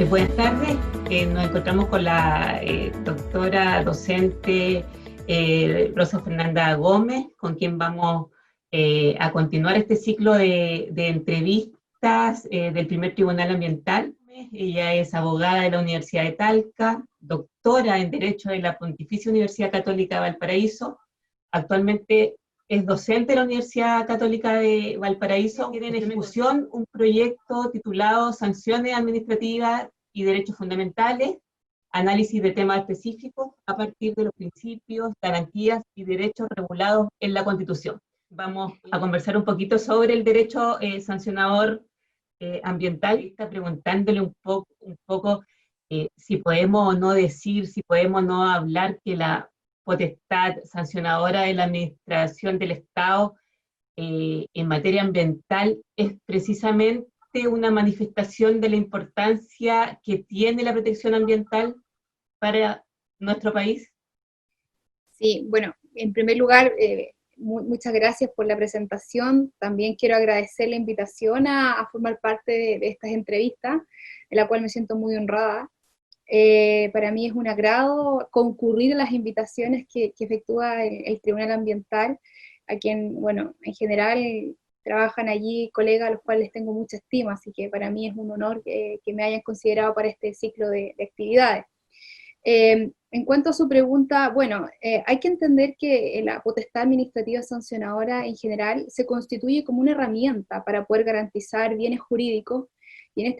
Buenas tardes. Nos encontramos con la doctora docente Rosa Fernanda Gómez, con quien vamos a continuar este ciclo de entrevistas del primer Tribunal Ambiental. Ella es abogada de la Universidad de Talca, doctora en Derecho de la Pontificia Universidad Católica de Valparaíso. Actualmente es docente de la Universidad Católica de Valparaíso. Tiene en ejecución un proyecto titulado Sanciones Administrativas y Derechos Fundamentales, análisis de temas específicos a partir de los principios, garantías y derechos regulados en la Constitución. Vamos a conversar un poquito sobre el derecho sancionador ambiental, y está preguntándole un poco si podemos o no decir, si podemos o no hablar que la potestad sancionadora de la administración del Estado en materia ambiental es precisamente una manifestación de la importancia que tiene la protección ambiental para nuestro país. Sí, bueno, en primer lugar, muchas gracias por la presentación. También quiero agradecer la invitación a formar parte de estas entrevistas, en la cual me siento muy honrada. Para mí es un agrado concurrir a las invitaciones que efectúa el Tribunal Ambiental, a quien, bueno, en general trabajan allí colegas a los cuales tengo mucha estima, así que para mí es un honor que me hayan considerado para este ciclo de actividades. En cuanto a su pregunta, bueno, hay que entender que la potestad administrativa sancionadora en general se constituye como una herramienta para poder garantizar bienes jurídicos, y en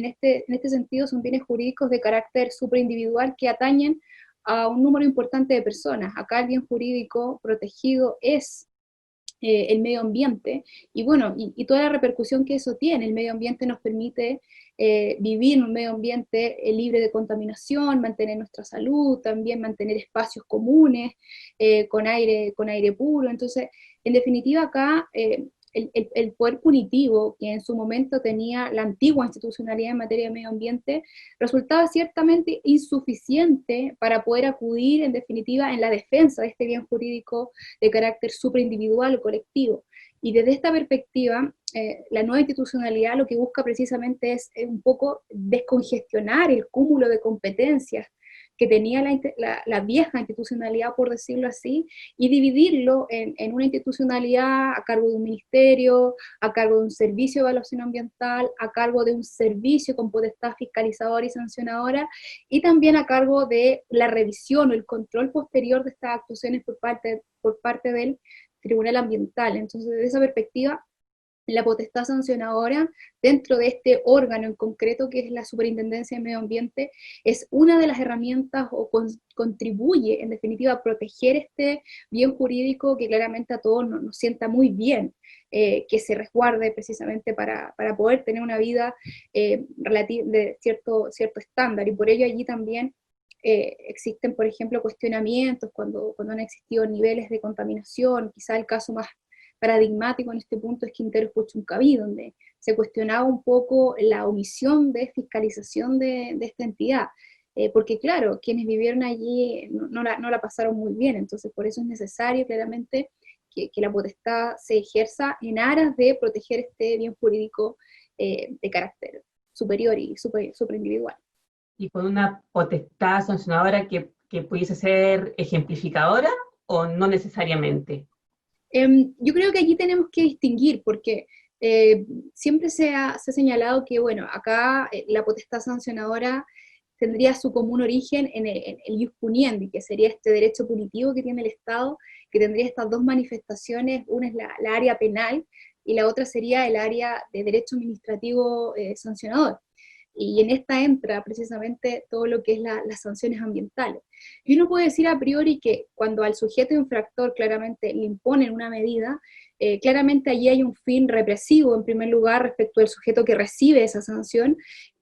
este sentido son bienes jurídicos de carácter superindividual que atañen a un número importante de personas. Acá el bien jurídico protegido es el medio ambiente, y bueno, y toda la repercusión que eso tiene. El medio ambiente nos permite vivir en un medio ambiente libre de contaminación, mantener nuestra salud, también mantener espacios comunes, con aire puro. Entonces, en definitiva acá, el poder punitivo que en su momento tenía la antigua institucionalidad en materia de medio ambiente resultaba ciertamente insuficiente para poder acudir, en definitiva, en la defensa de este bien jurídico de carácter superindividual o colectivo. Y desde esta perspectiva, la nueva institucionalidad lo que busca precisamente es un poco descongestionar el cúmulo de competencias que tenía la vieja institucionalidad, por decirlo así, y dividirlo en una institucionalidad a cargo de un ministerio, a cargo de un servicio de evaluación ambiental, a cargo de un servicio con potestad fiscalizadora y sancionadora, y también a cargo de la revisión o el control posterior de estas actuaciones por parte del Tribunal Ambiental. Entonces, desde esa perspectiva, la potestad sancionadora dentro de este órgano en concreto, que es la Superintendencia de Medio Ambiente, es una de las herramientas o contribuye, en definitiva, a proteger este bien jurídico que claramente a todos nos sienta muy bien, que se resguarde precisamente para poder tener una vida de cierto estándar. Y por ello allí también existen, por ejemplo, cuestionamientos cuando han existido niveles de contaminación. Quizá el caso más paradigmático en este punto es Quinteros Puchuncaví, donde se cuestionaba un poco la omisión de fiscalización de esta entidad, porque claro, quienes vivieron allí no la pasaron muy bien. Entonces por eso es necesario claramente que la potestad se ejerza en aras de proteger este bien jurídico de carácter superior y superindividual. Y con una potestad sancionadora que pudiese ser ejemplificadora o no necesariamente. Yo creo que aquí tenemos que distinguir, porque siempre se ha señalado que, bueno, acá la potestad sancionadora tendría su común origen en el ius puniendi, que sería este derecho punitivo que tiene el Estado, que tendría estas dos manifestaciones. Una es la área penal y la otra sería el área de derecho administrativo sancionador. Y en esta entra precisamente todo lo que es las sanciones ambientales. Y uno puede decir a priori que cuando al sujeto infractor claramente le imponen una medida, claramente allí hay un fin represivo en primer lugar respecto al sujeto que recibe esa sanción,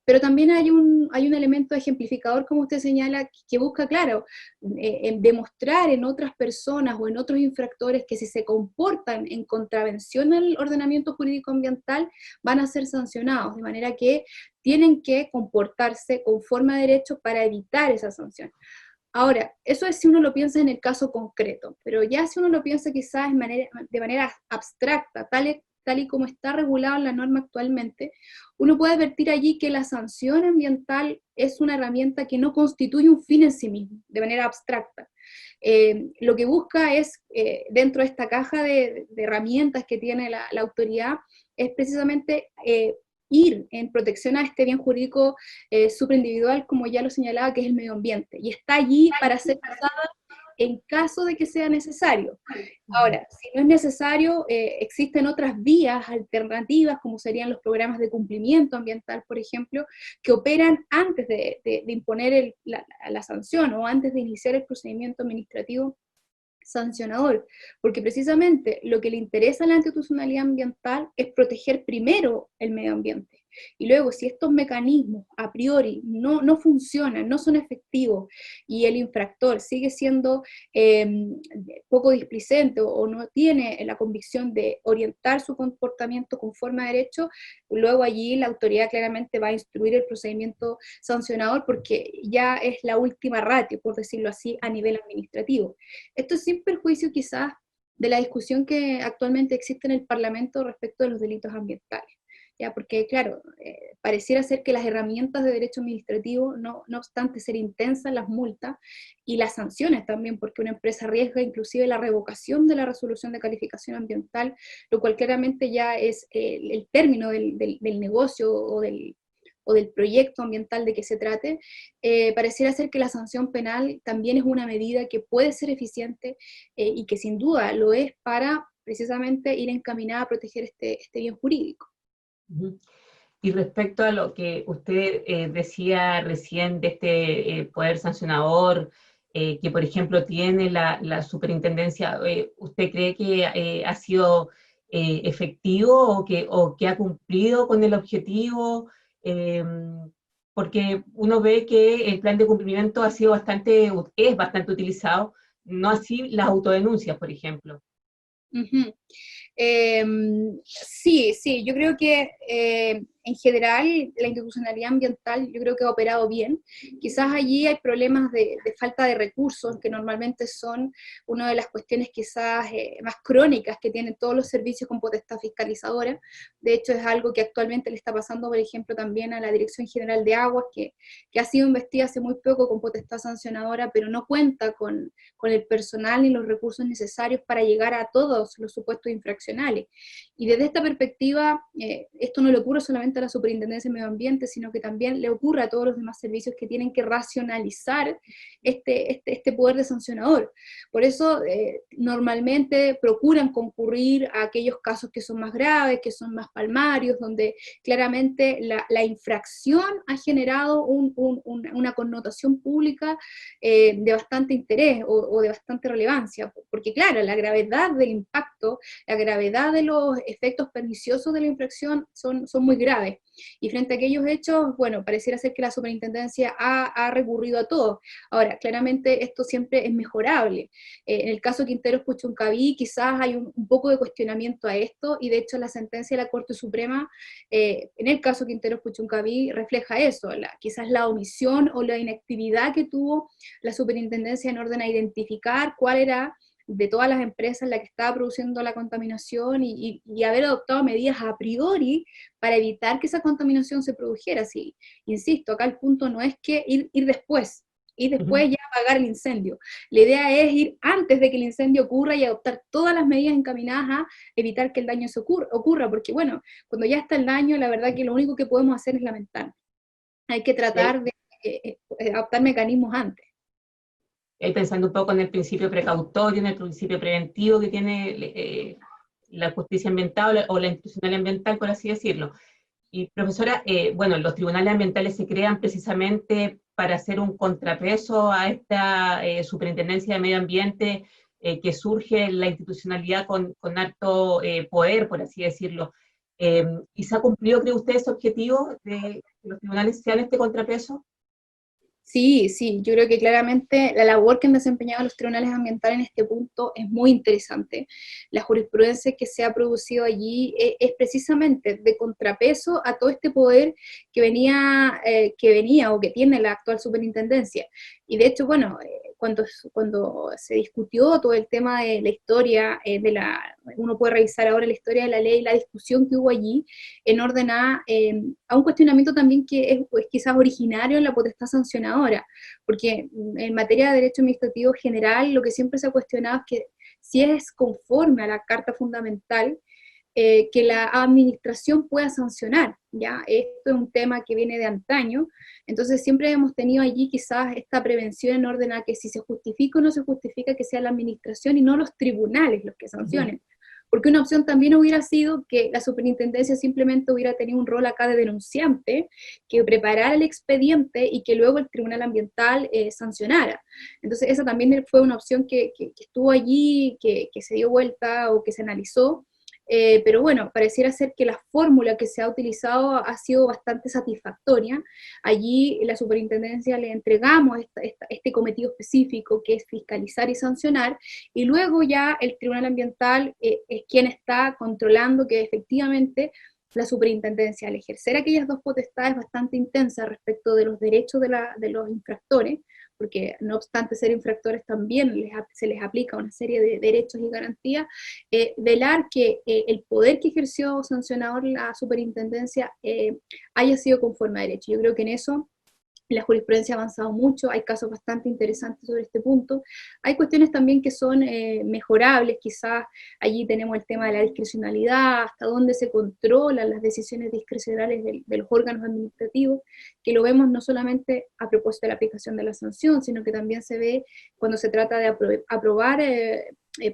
pero también hay un elemento ejemplificador, como usted señala, que busca, claro, demostrar en otras personas o en otros infractores que si se comportan en contravención al ordenamiento jurídico ambiental van a ser sancionados, de manera que tienen que comportarse conforme a derecho para evitar esa sanción. Ahora, eso es si uno lo piensa en el caso concreto, pero ya si uno lo piensa quizás de manera abstracta, tal y como está regulado en la norma actualmente, uno puede advertir allí que la sanción ambiental es una herramienta que no constituye un fin en sí mismo, de manera abstracta. Lo que busca es, dentro de esta caja de herramientas que tiene la autoridad, es precisamente ir en protección a este bien jurídico superindividual, como ya lo señalaba, que es el medio ambiente, y está allí para ser usada en caso de que sea necesario. Ahora, si no es necesario, existen otras vías alternativas, como serían los programas de cumplimiento ambiental, por ejemplo, que operan antes de imponer la sanción o antes de iniciar el procedimiento administrativo sancionador, porque precisamente lo que le interesa a la institucionalidad ambiental es proteger primero el medio ambiente. Y luego, si estos mecanismos a priori no funcionan, no son efectivos, y el infractor sigue siendo poco displicente o no tiene la convicción de orientar su comportamiento conforme a derecho, luego allí la autoridad claramente va a instruir el procedimiento sancionador porque ya es la última ratio, por decirlo así, a nivel administrativo. Esto es sin perjuicio quizás de la discusión que actualmente existe en el Parlamento respecto de los delitos ambientales. ¿Ya? Porque, claro, pareciera ser que las herramientas de derecho administrativo, no obstante ser intensas las multas y las sanciones también, porque una empresa arriesga inclusive la revocación de la resolución de calificación ambiental, lo cual claramente ya es el término del negocio o del proyecto ambiental de que se trate, pareciera ser que la sanción penal también es una medida que puede ser eficiente y que sin duda lo es para precisamente ir encaminada a proteger este bien jurídico. Y respecto a lo que usted decía recién de este poder sancionador, que por ejemplo tiene la superintendencia, ¿usted cree que ha sido efectivo o que ha cumplido con el objetivo? Eh, Porque uno ve que el plan de cumplimiento ha sido es bastante utilizado, no así las autodenuncias, por ejemplo. Uh-huh. Sí, yo creo que en general la institucionalidad ambiental yo creo que ha operado bien. Quizás allí hay problemas de falta de recursos, que normalmente son una de las cuestiones quizás más crónicas que tienen todos los servicios con potestad fiscalizadora. De hecho, es algo que actualmente le está pasando, por ejemplo, también a la Dirección General de Aguas, que ha sido investida hace muy poco con potestad sancionadora, pero no cuenta con el personal ni los recursos necesarios para llegar a todos los supuestos infraccionales. Y desde esta perspectiva, esto no le ocurre solamente a la Superintendencia de Medio Ambiente, sino que también le ocurre a todos los demás servicios que tienen que racionalizar este poder de sancionador. Por eso, normalmente procuran concurrir a aquellos casos que son más graves, que son más palmarios, donde claramente la infracción ha generado una connotación pública de bastante interés o de bastante relevancia, porque claro, la gravedad del impacto, la gravedad de los efectos perniciosos de la infracción son muy graves. Y frente a aquellos hechos, bueno, pareciera ser que la superintendencia ha recurrido a todo. Ahora, claramente esto siempre es mejorable. En el caso Quinteros Puchuncaví, quizás hay un poco de cuestionamiento a esto, y de hecho la sentencia de la Corte Suprema, en el caso Quinteros Puchuncaví, refleja eso, quizás la omisión o la inactividad que tuvo la superintendencia en orden a identificar cuál era de todas las empresas la que estaba produciendo la contaminación y haber adoptado medidas a priori para evitar que esa contaminación se produjera. Sí, insisto, acá el punto no es que ir después, y después ya apagar el incendio. La idea es ir antes de que el incendio ocurra y adoptar todas las medidas encaminadas a evitar que el daño se ocurra, porque bueno, cuando ya está el daño, la verdad que lo único que podemos hacer es lamentar. Hay que tratar de adoptar mecanismos antes. Pensando un poco en el principio precautorio, en el principio preventivo que tiene la justicia ambiental o la institucional ambiental, por así decirlo. Y profesora, bueno, los tribunales ambientales se crean precisamente para hacer un contrapeso a esta superintendencia de medio ambiente que surge en la institucionalidad con harto poder, por así decirlo. ¿Y se ha cumplido, cree usted, ese objetivo de que los tribunales sean este contrapeso? Sí, yo creo que claramente la labor que han desempeñado los tribunales ambientales en este punto es muy interesante. La jurisprudencia que se ha producido allí es precisamente de contrapeso a todo este poder que venía o que tiene la actual superintendencia. Y de hecho, bueno, cuando se discutió todo el tema de la historia, uno puede revisar ahora la historia de la ley, la discusión que hubo allí, en orden a un cuestionamiento también que es pues, quizás originario en la potestad sancionadora, porque en materia de derecho administrativo general, lo que siempre se ha cuestionado es que si es conforme a la Carta Fundamental, que la administración pueda sancionar, ¿ya? Esto es un tema que viene de antaño, entonces siempre hemos tenido allí quizás esta prevención en orden a que si se justifica o no se justifica que sea la administración y no los tribunales los que sancionen. Porque una opción también hubiera sido que la superintendencia simplemente hubiera tenido un rol acá de denunciante, que preparara el expediente y que luego el tribunal ambiental sancionara. Entonces esa también fue una opción que estuvo allí, que se dio vuelta o que se analizó, pero bueno, pareciera ser que la fórmula que se ha utilizado ha sido bastante satisfactoria. Allí la superintendencia le entregamos este cometido específico que es fiscalizar y sancionar, y luego ya el tribunal ambiental es quien está controlando que efectivamente la superintendencia, al ejercer aquellas dos potestades bastante intensas respecto de los derechos de los infractores, porque no obstante ser infractores también se les aplica una serie de derechos y garantías, velar que el poder que ejerció sancionador la superintendencia haya sido conforme a derecho. Yo creo que en eso la jurisprudencia ha avanzado mucho, hay casos bastante interesantes sobre este punto, hay cuestiones también que son mejorables, quizás allí tenemos el tema de la discrecionalidad, hasta dónde se controlan las decisiones discrecionales de los órganos administrativos, que lo vemos no solamente a propósito de la aplicación de la sanción, sino que también se ve cuando se trata de aprobar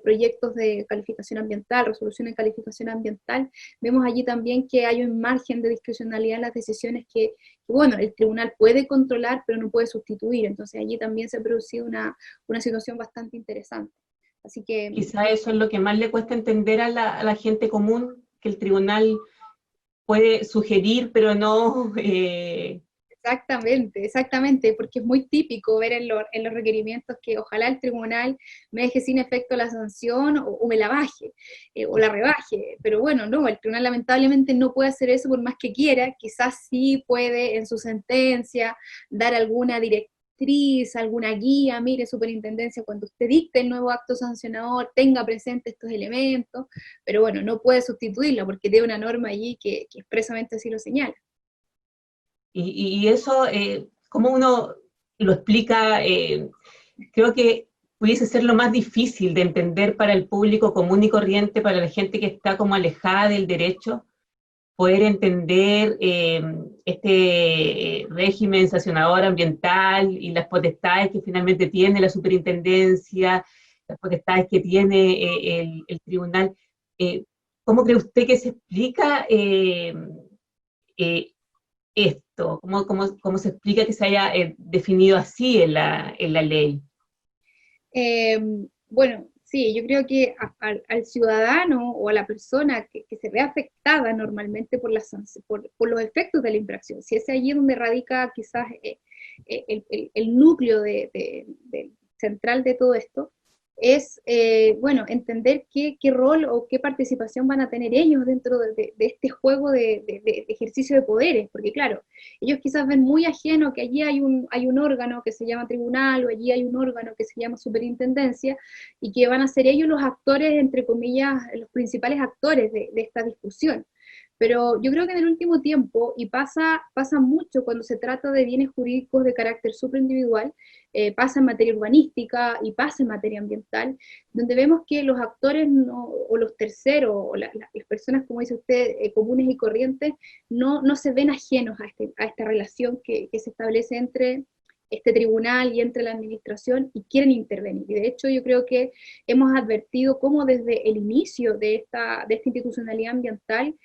proyectos de calificación ambiental, resolución de calificación ambiental, vemos allí también que hay un margen de discrecionalidad en las decisiones que bueno, el tribunal puede controlar, pero no puede sustituir, entonces allí también se ha producido una situación bastante interesante. Así que... Quizá eso es lo que más le cuesta entender a la gente común, que el tribunal puede sugerir, pero no... Exactamente, exactamente, porque es muy típico ver en los requerimientos que ojalá el tribunal me deje sin efecto la sanción o me la baje, o la rebaje, pero bueno, no, el tribunal lamentablemente no puede hacer eso por más que quiera, quizás sí puede en su sentencia dar alguna directriz, alguna guía, mire superintendencia, cuando usted dicte el nuevo acto sancionador, tenga presente estos elementos, pero bueno, no puede sustituirlo porque tiene una norma allí que expresamente así lo señala. Y eso, ¿cómo uno lo explica? Creo que pudiese ser lo más difícil de entender para el público común y corriente, para la gente que está como alejada del derecho, poder entender este régimen sancionador ambiental y las potestades que finalmente tiene la superintendencia, las potestades que tiene el tribunal. ¿Cómo cree usted que se explica eh, esto? ¿Cómo se explica que se haya definido así en la ley? Eh, bueno, sí, yo creo que al ciudadano o a la persona que se ve afectada normalmente por los efectos de la infracción, si es allí donde radica quizás el núcleo central de todo esto, es, bueno, entender qué rol o qué participación van a tener ellos dentro de este juego de ejercicio de poderes, porque claro, ellos quizás ven muy ajeno que allí hay un órgano que se llama tribunal, o allí hay un órgano que se llama superintendencia, y que van a ser ellos los actores, entre comillas, los principales actores de esta discusión. Pero yo creo que en el último tiempo, y pasa mucho cuando se trata de bienes jurídicos de carácter superindividual, pasa en materia urbanística y pasa en materia ambiental, donde vemos que los actores o los terceros, o las personas, como dice usted, comunes y corrientes, no se ven ajenos a esta relación que se establece entre este tribunal y entre la administración y quieren intervenir. Y de hecho yo creo que hemos advertido cómo desde el inicio de esta institucionalidad ambiental,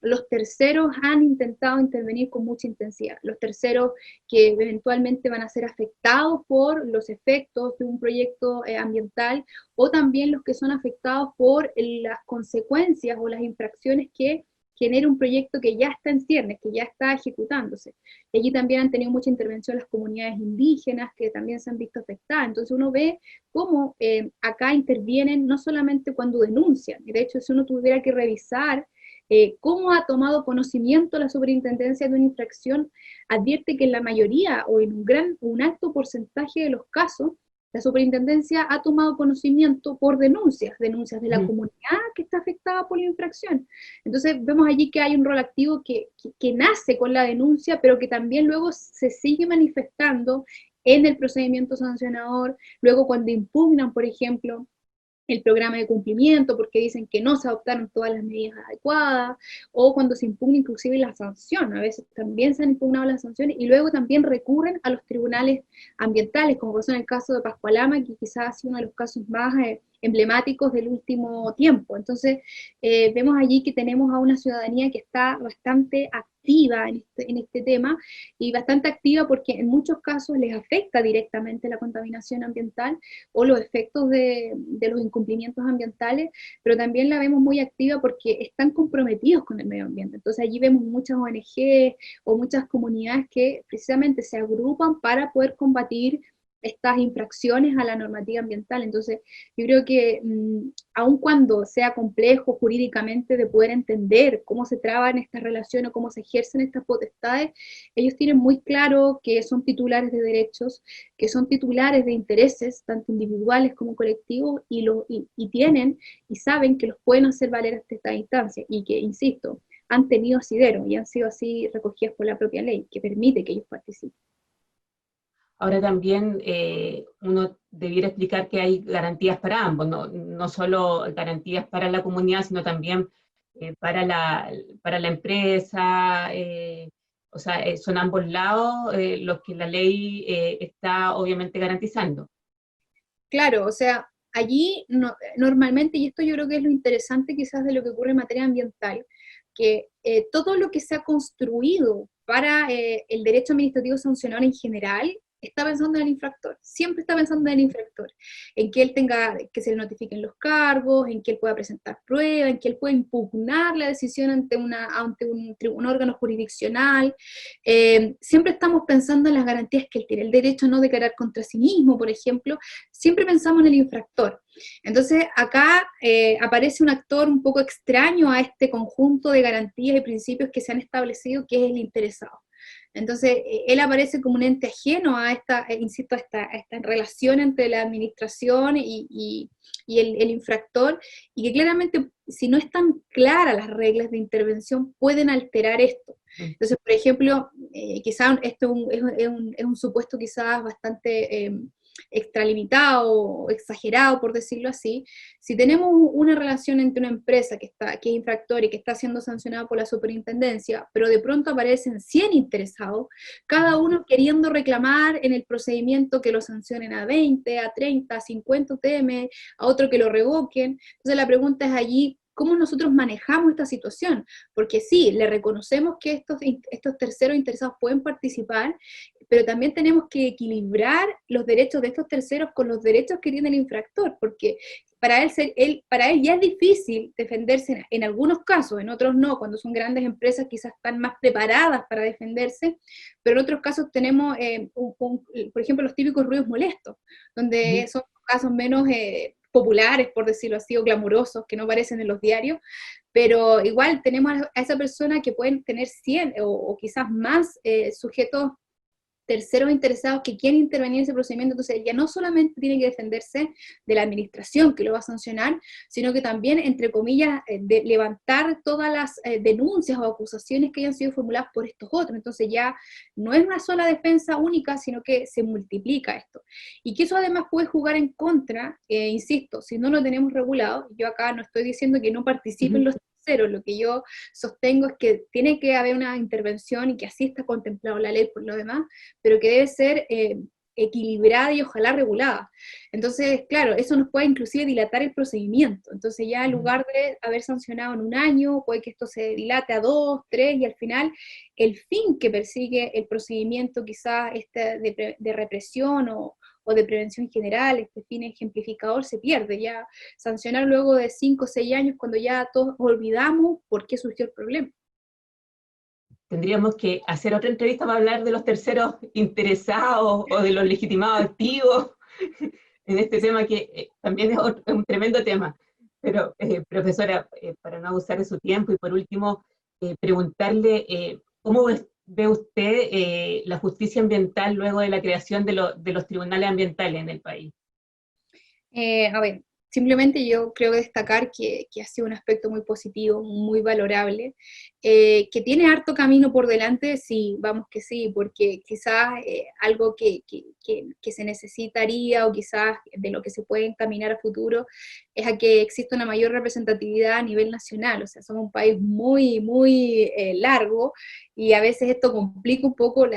los terceros han intentado intervenir con mucha intensidad. Los terceros que eventualmente van a ser afectados por los efectos de un proyecto ambiental, o también los que son afectados por las consecuencias o las infracciones que genera un proyecto que ya está en ciernes, que ya está ejecutándose. Y allí también han tenido mucha intervención las comunidades indígenas, que también se han visto afectadas. Entonces uno ve cómo acá intervienen no solamente cuando denuncian, y de hecho si uno tuviera que revisar cómo ha tomado conocimiento la superintendencia de una infracción, advierte que en la mayoría o en un alto porcentaje de los casos, la superintendencia ha tomado conocimiento por denuncias de la comunidad que está afectada por la infracción. Entonces vemos allí que hay un rol activo que nace con la denuncia, pero que también luego se sigue manifestando en el procedimiento sancionador, luego cuando impugnan, por ejemplo, el programa de cumplimiento porque dicen que no se adoptaron todas las medidas adecuadas, o cuando se impugna inclusive la sanción, a veces también se han impugnado las sanciones, y luego también recurren a los tribunales ambientales, como pasó en el caso de Pascualama, que quizás ha sido uno de los casos más emblemáticos del último tiempo. Entonces, vemos allí que tenemos a una ciudadanía que está bastante activa en este tema, y bastante activa porque en muchos casos les afecta directamente la contaminación ambiental o los efectos de los incumplimientos ambientales, pero también la vemos muy activa porque están comprometidos con el medio ambiente. Entonces allí vemos muchas ONG o muchas comunidades que precisamente se agrupan para poder combatir estas infracciones a la normativa ambiental. Entonces, yo creo que aun cuando sea complejo jurídicamente de poder entender cómo se traban estas relaciones o cómo se ejercen estas potestades, ellos tienen muy claro que son titulares de derechos, que son titulares de intereses, tanto individuales como colectivos, y tienen y saben que los pueden hacer valer hasta esta instancia, y que, insisto, han tenido asidero y han sido así recogidas por la propia ley, que permite que ellos participen. Ahora también uno debiera explicar que hay garantías para ambos, no solo garantías para la comunidad, sino también para la empresa, o sea, son ambos lados los que la ley está obviamente garantizando. Claro, o sea, allí normalmente, y esto yo creo que es lo interesante quizás de lo que ocurre en materia ambiental, que todo lo que se ha construido para el derecho administrativo sancionador en general está pensando en el infractor, siempre está pensando en el infractor, en que él tenga, que se le notifiquen los cargos, en que él pueda presentar pruebas, en que él pueda impugnar la decisión ante un órgano jurisdiccional. Siempre estamos pensando en las garantías que él tiene, el derecho a no declarar contra sí mismo, por ejemplo, siempre pensamos en el infractor. Entonces acá aparece un actor un poco extraño a este conjunto de garantías y principios que se han establecido, que es el interesado. Entonces, él aparece como un ente ajeno a esta, insisto, a esta relación entre la administración y el infractor, y que claramente, si no están claras las reglas de intervención, pueden alterar esto. Entonces, por ejemplo, quizás esto es un supuesto quizás bastante extralimitado o exagerado, por decirlo así. Si tenemos una relación entre una empresa que es infractora y que está siendo sancionada por la superintendencia, pero de pronto aparecen 100 interesados, cada uno queriendo reclamar en el procedimiento que lo sancionen a 20, a 30, a 50 UTM, a otro que lo revoquen. Entonces la pregunta es allí, ¿cómo nosotros manejamos esta situación? Porque sí, le reconocemos que estos terceros interesados pueden participar, pero también tenemos que equilibrar los derechos de estos terceros con los derechos que tiene el infractor, porque para él ya es difícil defenderse en algunos casos, en otros no, cuando son grandes empresas quizás están más preparadas para defenderse, pero en otros casos tenemos, por ejemplo, los típicos ruidos molestos, donde son casos menos populares, por decirlo así, o glamurosos, que no aparecen en los diarios, pero igual tenemos a esa persona que pueden tener 100 o quizás más sujetos terceros interesados que quieren intervenir en ese procedimiento. Entonces ya no solamente tiene que defenderse de la administración que lo va a sancionar, sino que también, entre comillas, de levantar todas las denuncias o acusaciones que hayan sido formuladas por estos otros. Entonces ya no es una sola defensa única, sino que se multiplica esto. Y que eso además puede jugar en contra, insisto, si no lo tenemos regulado. Yo acá no estoy diciendo que no participen los terceros, lo que yo sostengo es que tiene que haber una intervención y que así está contemplado la ley por lo demás, pero que debe ser equilibrada y ojalá regulada. Entonces, claro, eso nos puede inclusive dilatar el procedimiento. Entonces ya en lugar de haber sancionado en un año, puede que esto se dilate a 2, 3, y al final el fin que persigue el procedimiento quizás de represión o de prevención general, este fin ejemplificador, se pierde. Ya sancionar luego de 5 o 6 años, cuando ya todos olvidamos por qué surgió el problema. Tendríamos que hacer otra entrevista para hablar de los terceros interesados o de los legitimados activos en este tema que también es un tremendo tema. Pero, profesora, para no abusar de su tiempo y por último, preguntarle ve usted la justicia ambiental luego de la creación de los tribunales ambientales en el país? A ver, simplemente yo creo destacar que ha sido un aspecto muy positivo, muy valorable, que tiene harto camino por delante, sí, vamos que sí, porque quizás algo que se necesitaría o quizás de lo que se puede encaminar a futuro es a que exista una mayor representatividad a nivel nacional, o sea, somos un país muy, muy largo y a veces esto complica un poco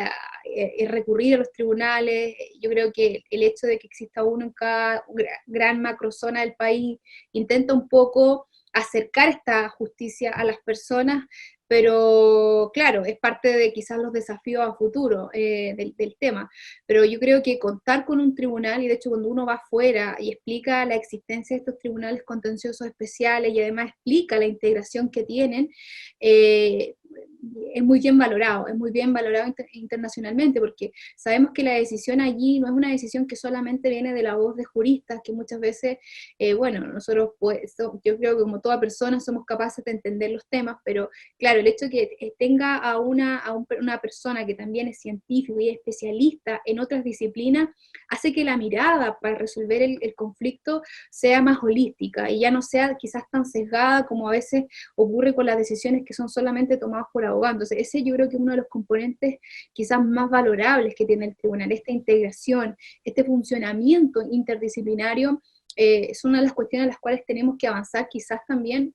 recurrir a los tribunales. Yo creo que el hecho de que exista uno en cada gran macrozona del país intenta un poco acercar esta justicia a las personas, pero claro, es parte de quizás los desafíos a futuro del tema, pero yo creo que contar con un tribunal, y de hecho cuando uno va afuera y explica la existencia de estos tribunales contenciosos especiales y además explica la integración que tienen, eh, es muy bien valorado internacionalmente, porque sabemos que la decisión allí no es una decisión que solamente viene de la voz de juristas, que muchas veces, bueno, nosotros, pues, yo creo que como toda persona somos capaces de entender los temas, pero claro, el hecho de que tenga a una persona que también es científico y es especialista en otras disciplinas, hace que la mirada para resolver el conflicto sea más holística y ya no sea quizás tan sesgada como a veces ocurre con las decisiones que son solamente tomadas por abogados. Entonces, ese yo creo que es uno de los componentes quizás más valorables que tiene el tribunal, esta integración, este funcionamiento interdisciplinario, es una de las cuestiones a las cuales tenemos que avanzar quizás también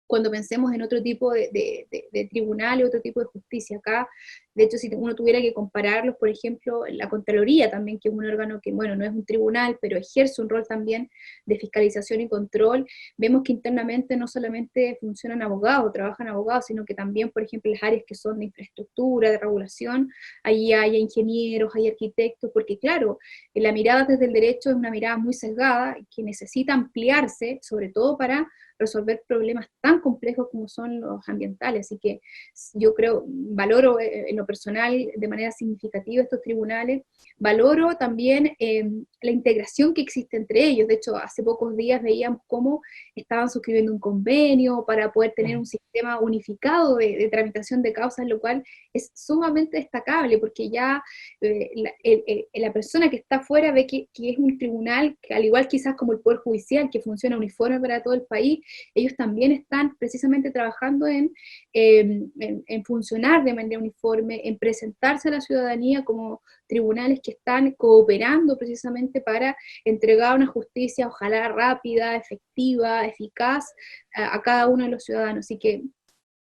cuando pensemos en otro tipo de tribunal y otro tipo de justicia. Acá, de hecho, si uno tuviera que compararlos, por ejemplo, la Contraloría también, que es un órgano que, bueno, no es un tribunal, pero ejerce un rol también de fiscalización y control, vemos que internamente no solamente funcionan abogados, trabajan abogados, sino que también, por ejemplo, las áreas que son de infraestructura, de regulación, ahí hay ingenieros, hay arquitectos, porque claro, la mirada desde el derecho es una mirada muy sesgada, que necesita ampliarse, sobre todo para resolver problemas tan complejos como son los ambientales. Así que yo creo, valoro en lo personal de manera significativa estos tribunales, valoro también la integración que existe entre ellos. De hecho, hace pocos días veíamos cómo estaban suscribiendo un convenio para poder tener un sistema unificado de tramitación de causas, lo cual es sumamente destacable, porque ya la persona que está afuera ve que es un tribunal que, al igual quizás como el Poder Judicial, que funciona uniforme para todo el país, ellos también están precisamente trabajando en funcionar de manera uniforme, en presentarse a la ciudadanía como tribunales que están cooperando precisamente para entregar una justicia, ojalá rápida, efectiva, eficaz a cada uno de los ciudadanos. Así que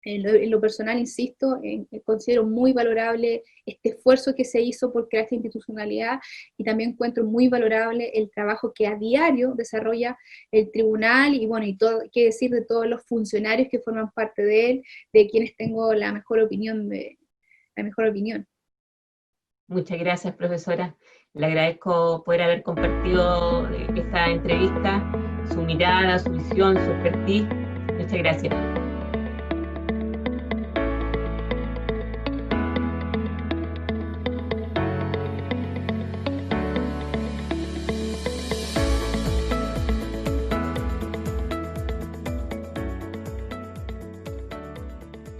en lo personal, insisto, considero muy valorable este esfuerzo que se hizo por crear esta institucionalidad y también encuentro muy valorable el trabajo que a diario desarrolla el tribunal y bueno, y todo, qué decir de todos los funcionarios que forman parte de él, de quienes tengo la mejor opinión. La mejor opinión. Muchas gracias, profesora. Le agradezco poder haber compartido esta entrevista, su mirada, su visión, su expertise. Muchas gracias.